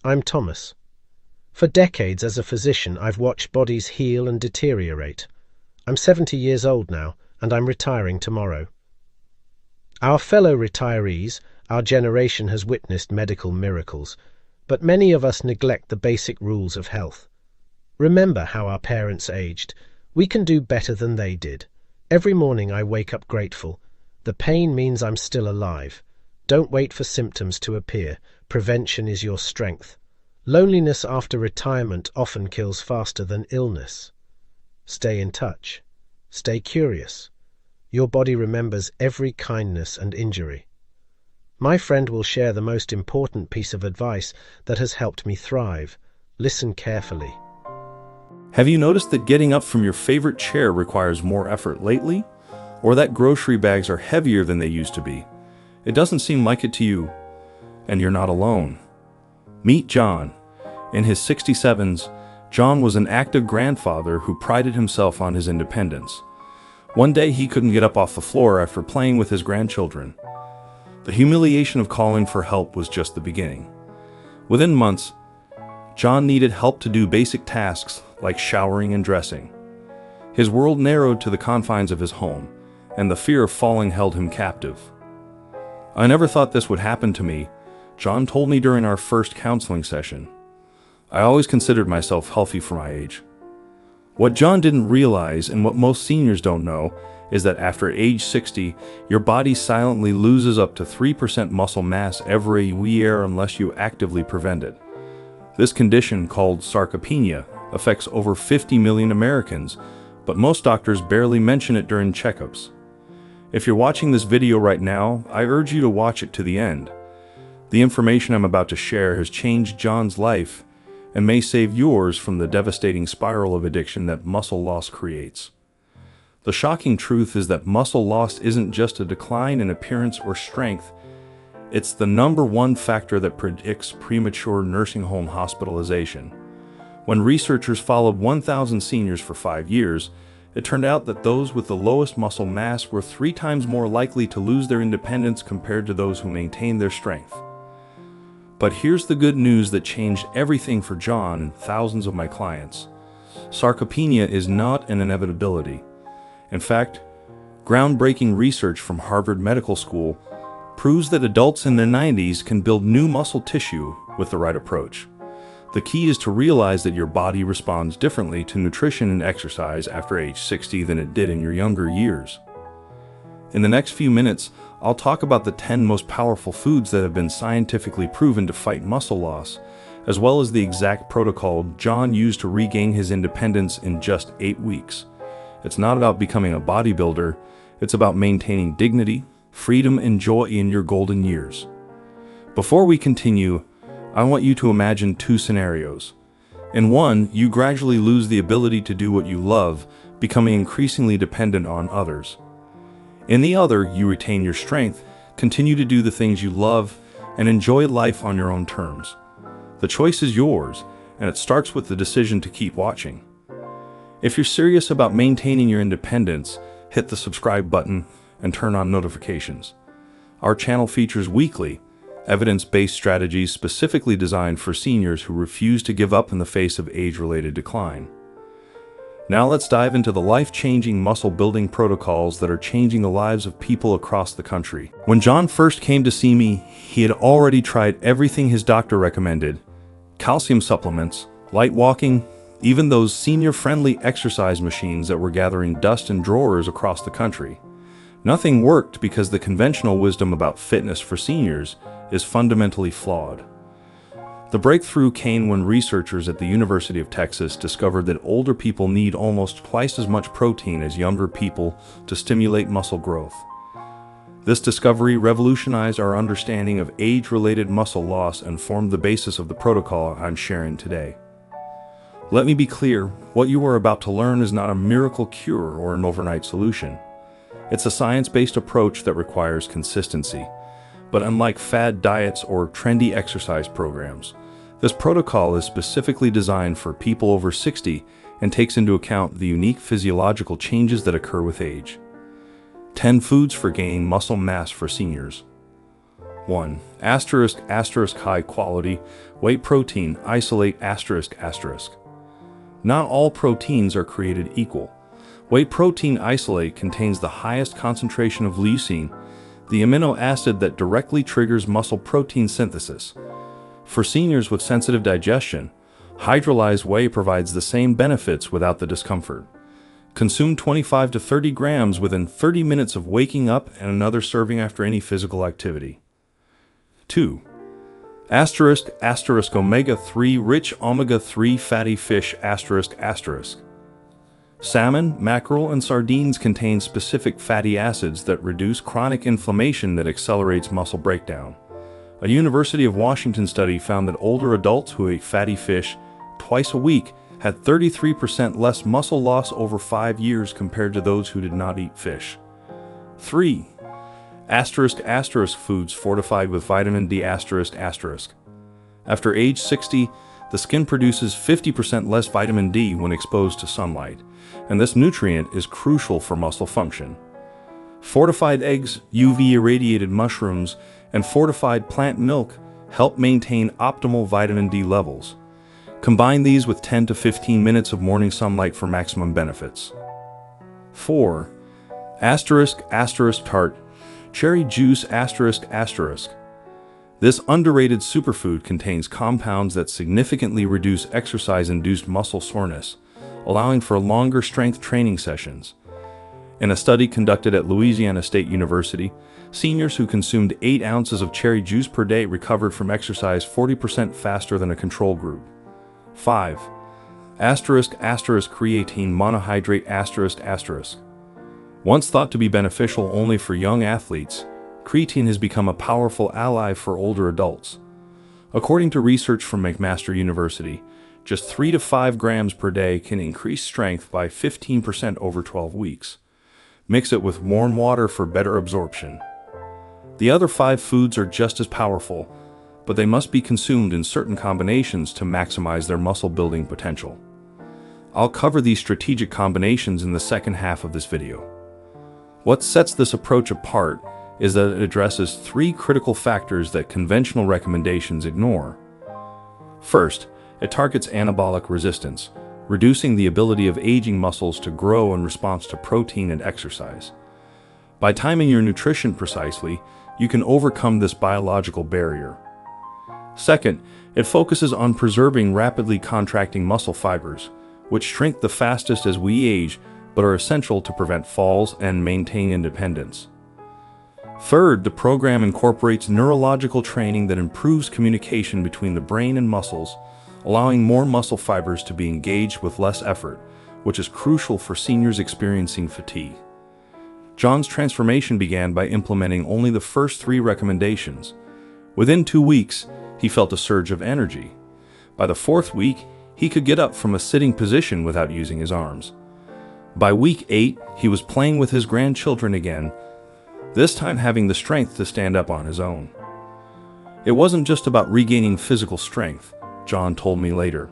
I'm Thomas. For decades as a physician, I've watched bodies heal and deteriorate. I'm 70 years old now, and I'm retiring tomorrow. Our fellow retirees, our generation has witnessed medical miracles, but many of us neglect the basic rules of health. Remember how our parents aged. We can do better than they did. Every morning I wake up grateful. The pain means I'm still alive. Don't wait for symptoms to appear. Prevention is your strength. Loneliness after retirement often kills faster than illness. Stay in touch. Stay curious. Your body remembers every kindness and injury. My friend will share the most important piece of advice that has helped me thrive. Listen carefully. Have you noticed that getting up from your favorite chair requires more effort lately? Or that grocery bags are heavier than they used to be? It doesn't seem like it to you, and you're not alone. Meet John. In his 67s, John was an active grandfather who prided himself on his independence. One day he couldn't get up off the floor after playing with his grandchildren. The humiliation of calling for help was just the beginning. Within months, John needed help to do basic tasks like showering and dressing. His world narrowed to the confines of his home, and the fear of falling held him captive. "I never thought this would happen to me," John told me during our first counseling session. "I always considered myself healthy for my age." What John didn't realize, and what most seniors don't know, is that after age 60, your body silently loses up to 3% muscle mass every year unless you actively prevent it. This condition, called sarcopenia, affects over 50 million Americans, but most doctors barely mention it during checkups. If you're watching this video right now, I urge you to watch it to the end. The information I'm about to share has changed John's life and may save yours from the devastating spiral of addiction that muscle loss creates. The shocking truth is that muscle loss isn't just a decline in appearance or strength. It's the #1 factor that predicts premature nursing home hospitalization. When researchers followed 1,000 seniors for 5 years, it turned out that those with the lowest muscle mass were 3 times more likely to lose their independence compared to those who maintained their strength. But here's the good news that changed everything for John and thousands of my clients. Sarcopenia is not an inevitability. In fact, groundbreaking research from Harvard Medical School proves that adults in their 90s can build new muscle tissue with the right approach. The key is to realize that your body responds differently to nutrition and exercise after age 60 than it did in your younger years. In the next few minutes, I'll talk about the 10 most powerful foods that have been scientifically proven to fight muscle loss, as well as the exact protocol John used to regain his independence in just 8 weeks. It's not about becoming a bodybuilder, it's about maintaining dignity, freedom, and joy in your golden years. Before we continue, I want you to imagine 2 scenarios. In one, you gradually lose the ability to do what you love, becoming increasingly dependent on others. In the other, you retain your strength, continue to do the things you love, and enjoy life on your own terms. The choice is yours, and it starts with the decision to keep watching. If you're serious about maintaining your independence, hit the subscribe button and turn on notifications. Our channel features weekly, evidence-based strategies specifically designed for seniors who refuse to give up in the face of age-related decline. Now let's dive into the life-changing muscle-building protocols that are changing the lives of people across the country. When John first came to see me, he had already tried everything his doctor recommended: calcium supplements, light walking, even those senior-friendly exercise machines that were gathering dust in drawers across the country. Nothing worked because the conventional wisdom about fitness for seniors is fundamentally flawed. The breakthrough came when researchers at the University of Texas discovered that older people need almost twice as much protein as younger people to stimulate muscle growth. This discovery revolutionized our understanding of age-related muscle loss and formed the basis of the protocol I'm sharing today. Let me be clear, what you are about to learn is not a miracle cure or an overnight solution. It's a science-based approach that requires consistency. But unlike fad diets or trendy exercise programs, this protocol is specifically designed for people over 60 and takes into account the unique physiological changes that occur with age. 10 foods for gaining muscle mass for seniors. 1. Asterisk asterisk high quality whey protein isolate asterisk asterisk. Not all proteins are created equal. Whey protein isolate contains the highest concentration of leucine, the amino acid that directly triggers muscle protein synthesis. For seniors with sensitive digestion, hydrolyzed whey provides the same benefits without the discomfort. Consume 25 to 30 grams within 30 minutes of waking up and another serving after any physical activity. 2. Asterisk asterisk omega-3 rich omega-3 fatty fish asterisk asterisk. Salmon, mackerel, and sardines contain specific fatty acids that reduce chronic inflammation that accelerates muscle breakdown. A University of Washington study found that older adults who ate fatty fish twice a week had 33% less muscle loss over 5 years compared to those who did not eat fish. 3. Asterisk asterisk foods fortified with vitamin D asterisk asterisk. After age 60, the skin produces 50% less vitamin D when exposed to sunlight, and this nutrient is crucial for muscle function. Fortified eggs, UV irradiated mushrooms, and fortified plant milk help maintain optimal vitamin D levels. Combine these with 10 to 15 minutes of morning sunlight for maximum benefits. 4. Asterisk asterisk tart cherry juice asterisk asterisk. This underrated superfood contains compounds that significantly reduce exercise-induced muscle soreness, allowing for longer strength training sessions. In a study conducted at Louisiana State University, seniors who consumed 8 ounces of cherry juice per day recovered from exercise 40% faster than a control group. 5. Asterisk asterisk creatine monohydrate asterisk asterisk. Once thought to be beneficial only for young athletes, creatine has become a powerful ally for older adults. According to research from McMaster University, just 3 to 5 grams per day can increase strength by 15% over 12 weeks. Mix it with warm water for better absorption. The other 5 foods are just as powerful, but they must be consumed in certain combinations to maximize their muscle building potential. I'll cover these strategic combinations in the second half of this video. What sets this approach apart is that it addresses 3 critical factors that conventional recommendations ignore. First, it targets anabolic resistance, reducing the ability of aging muscles to grow in response to protein and exercise. By timing your nutrition precisely, you can overcome this biological barrier. Second, it focuses on preserving rapidly contracting muscle fibers, which shrink the fastest as we age, but are essential to prevent falls and maintain independence. Third, the program incorporates neurological training that improves communication between the brain and muscles, allowing more muscle fibers to be engaged with less effort, which is crucial for seniors experiencing fatigue. John's transformation began by implementing only the first 3 recommendations. Within 2 weeks, he felt a surge of energy. By the 4th week, he could get up from a sitting position without using his arms. By week 8, he was playing with his grandchildren again, this time having the strength to stand up on his own. It wasn't just about regaining physical strength, John told me later.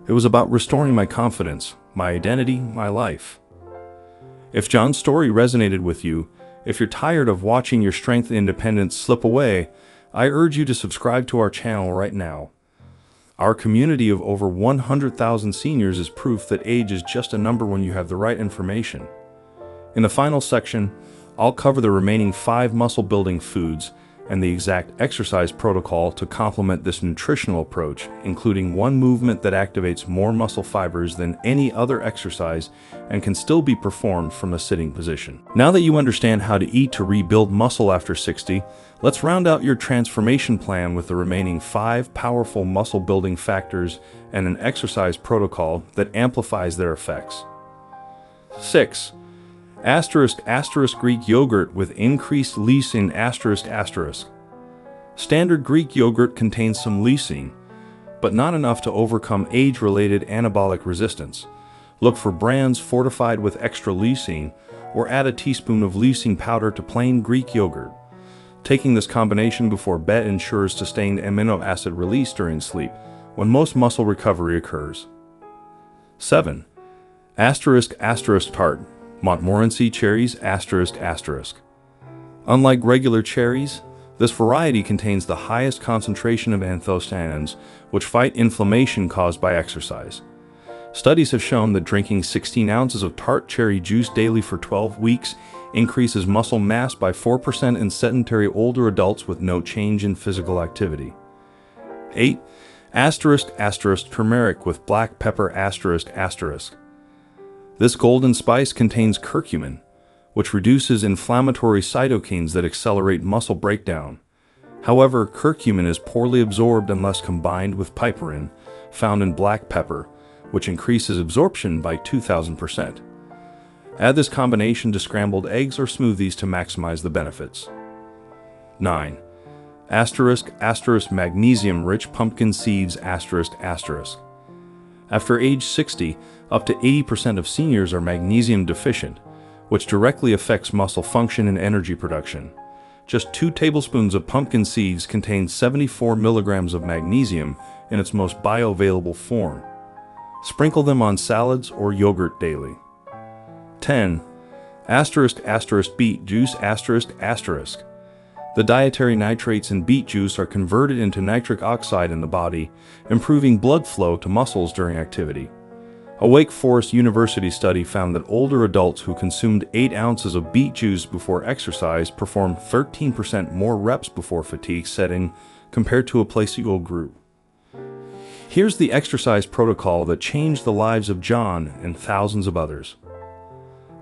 It was about restoring my confidence, my identity, my life. If John's story resonated with you, if you're tired of watching your strength and independence slip away, I urge you to subscribe to our channel right now. Our community of over 100,000 seniors is proof that age is just a number when you have the right information. In the final section, I'll cover the remaining 5 muscle-building foods and the exact exercise protocol to complement this nutritional approach, including one movement that activates more muscle fibers than any other exercise and can still be performed from a sitting position. Now that you understand how to eat to rebuild muscle after 60, let's round out your transformation plan with the remaining 5 powerful muscle-building factors and an exercise protocol that amplifies their effects. 6. ** Greek yogurt with increased leucine ***. Standard Greek yogurt contains some leucine, but not enough to overcome age-related anabolic resistance. Look for brands fortified with extra leucine, or add a teaspoon of leucine powder to plain Greek yogurt. Taking this combination before bed ensures sustained amino acid release during sleep, when most muscle recovery occurs. 7. ** tart Montmorency cherries ***. Unlike regular cherries, This variety contains the highest concentration of anthocyanins, which fight inflammation caused by exercise. Studies have shown that drinking 16 ounces of tart cherry juice daily for 12 weeks increases muscle mass by 4% in sedentary older adults with no change in physical activity. 8. *** turmeric with black pepper ***. This golden spice contains curcumin, which reduces inflammatory cytokines that accelerate muscle breakdown. However, curcumin is poorly absorbed unless combined with piperine, found in black pepper, which increases absorption by 2,000%. Add this combination to scrambled eggs or smoothies to maximize the benefits. 9. *** magnesium-rich pumpkin seeds ***. After age 60, up to 80% of seniors are magnesium deficient, which directly affects muscle function and energy production. Just 2 tablespoons of pumpkin seeds contain 74 milligrams of magnesium in its most bioavailable form. Sprinkle them on salads or yogurt daily. 10. *** beet juice ***. The dietary nitrates in beet juice are converted into nitric oxide in the body, improving blood flow to muscles during activity. A Wake Forest University study found that older adults who consumed 8 ounces of beet juice before exercise performed 13% more reps before fatigue setting compared to a placebo group. Here's the exercise protocol that changed the lives of John and thousands of others.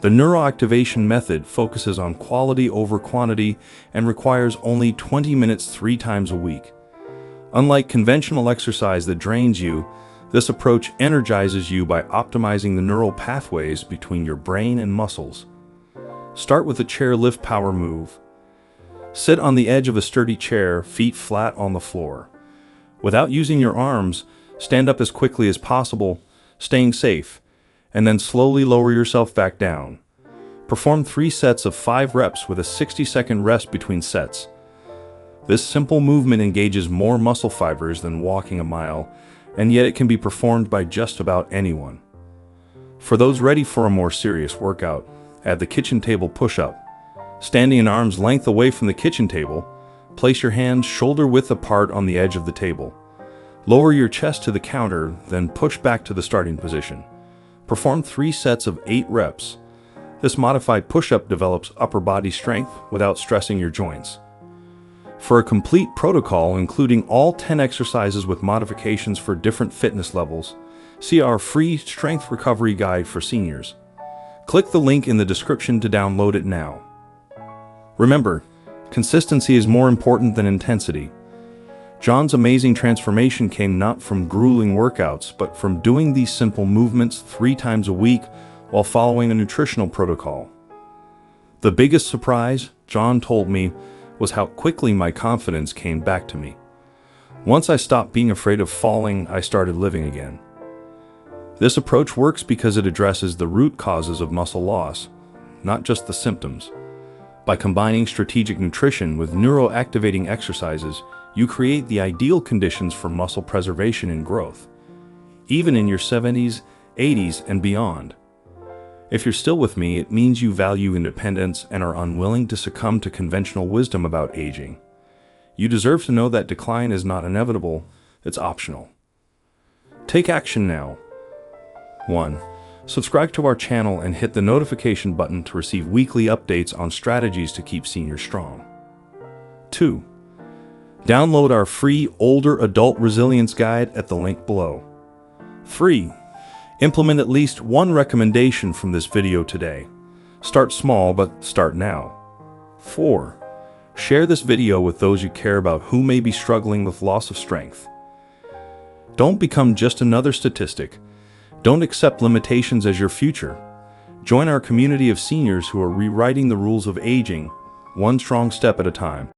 The neuroactivation method focuses on quality over quantity and requires only 20 minutes 3 times a week. Unlike conventional exercise that drains you, this approach energizes you by optimizing the neural pathways between your brain and muscles. Start with a chair lift power move. Sit on the edge of a sturdy chair, feet flat on the floor. Without using your arms, stand up as quickly as possible, staying safe, and then slowly lower yourself back down. Perform 3 sets of 5 reps with a 60-second rest between sets. This simple movement engages more muscle fibers than walking a mile, and yet it can be performed by just about anyone. For those ready for a more serious workout, add the kitchen table push-up. Standing an arm's length away from the kitchen table, place your hands shoulder-width apart on the edge of the table. Lower your chest to the counter, then push back to the starting position. Perform 3 sets of 8 reps. This modified push-up develops upper body strength without stressing your joints. For a complete protocol including all 10 exercises with modifications for different fitness levels, see our free strength recovery guide for seniors. Click the link in the description to download it now. Remember, consistency is more important than intensity. John's amazing transformation came not from grueling workouts, but from doing these simple movements 3 times a week while following a nutritional protocol. The biggest surprise, John told me, was how quickly my confidence came back to me. Once I stopped being afraid of falling, I started living again. This approach works because it addresses the root causes of muscle loss, not just the symptoms. By combining strategic nutrition with neuroactivating exercises, you create the ideal conditions for muscle preservation and growth, even in your 70s, 80s, and beyond. If you're still with me, it means you value independence and are unwilling to succumb to conventional wisdom about aging. You deserve to know that decline is not inevitable, it's optional. Take action now. 1. Subscribe to our channel and hit the notification button to receive weekly updates on strategies to keep seniors strong. 2. Download our free Older Adult Resilience Guide at the link below. 3. Implement at least one recommendation from this video today. Start small, but start now. 4. Share this video with those you care about who may be struggling with loss of strength. Don't become just another statistic. Don't accept limitations as your future. Join our community of seniors who are rewriting the rules of aging, one strong step at a time.